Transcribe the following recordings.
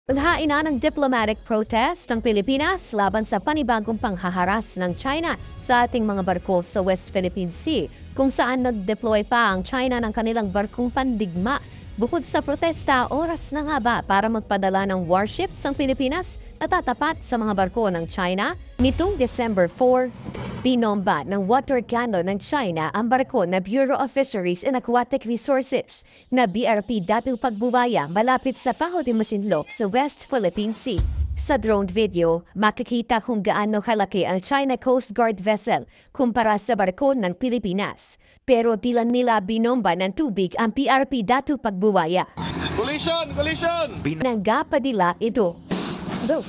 Naghain na ng diplomatic protest ang Pilipinas laban sa panibagong panghaharas ng China sa ating mga barko sa West Philippine Sea, kung saan nag-deploy pa ang China ng kanilang barkong pandigma. Bukod sa protesta, oras na nga ba para magpadala ng warships ang Pilipinas na tatapat sa mga barko ng China? Nitong December 4, binomba ng water cannon ng China ang barko na Bureau of Fisheries and Aquatic Resources na BRP Datu Pagbuwaya malapit sa Paho de Masinloc sa West Philippine Sea. Sa drone video, makikita kung gaano kalaki ang China Coast Guard vessel kumpara sa barko ng Pilipinas. Pero tila nila binomba ng tubig ang PRP Datu Pagbuwaya. Collision! Collision! Nanggapadila ito. Go!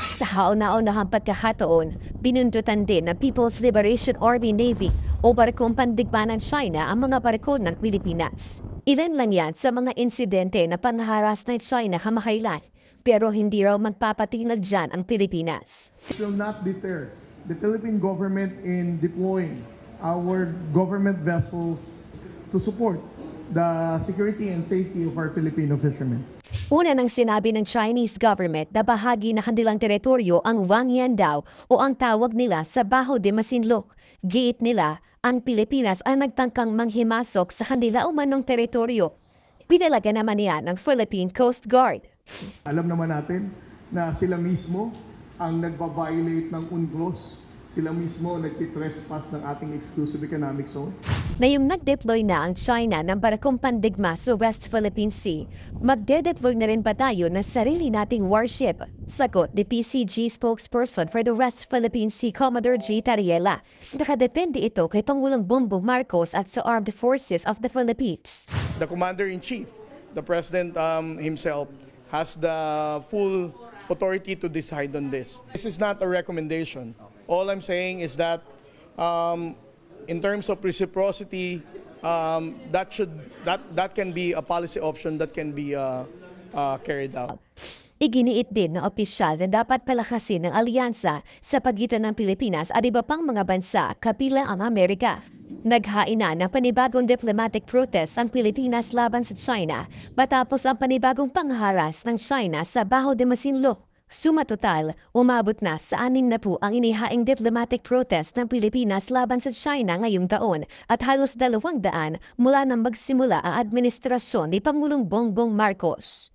Sa kauna-unahang pagkakataon, binundutan din ng People's Liberation Army Navy o barkong pandigma ng China ang mga barko ng Pilipinas. Ilan lang yan sa mga insidente na panharas ng China kamakailan, pero hindi raw magpapatinag dyan ang Pilipinas. Will not deter the Philippine government in deploying our government vessels to support the security and safety of our Filipino fishermen. Una nang sinabi ng Chinese government na bahagi na kanilang teritoryo ang Wangyan daw o ang tawag nila sa Baho de Masinloc. Giit nila, ang Pilipinas ay nagtangkang manghimasok sa kanila umanong teritoryo. Pinalaga naman niya ng Philippine Coast Guard. Alam naman natin na sila mismo ang nagbabiolate ng UNCLOS. Sila mismo nagtitrespass ng ating exclusive economic zone. Na yung nag-deploy na ang China ng barkong pandigma sa West Philippine Sea, magde-deploy na rin ba tayo ng sarili nating warship? Sagot ni PCG spokesperson for the West Philippine Sea, Commodore G. Tariela. Nakadepende ito kay Pangulong Bongbong Marcos at sa Armed Forces of the Philippines. The Commander-in-Chief, the President himself, has the full authority to decide on this. This is not a recommendation. All I'm saying is that in terms of reciprocity, that can be a policy option that can be carried out. Iginiit din ng opisyal na dapat palakasin ng alyansa sa pagitan ng Pilipinas at iba pang mga bansa kabilang ang Amerika. Naghain na ng panibagong diplomatic protest ang Pilipinas laban sa China matapos ang panibagong pangharas ng China sa Baho de Masinloc. Sumatotal, umabot na sa 6 na po ang inihaing diplomatic protest ng Pilipinas laban sa China ngayong taon at halos 200 mula nang magsimula ang administrasyon ni Pangulong Bongbong Marcos.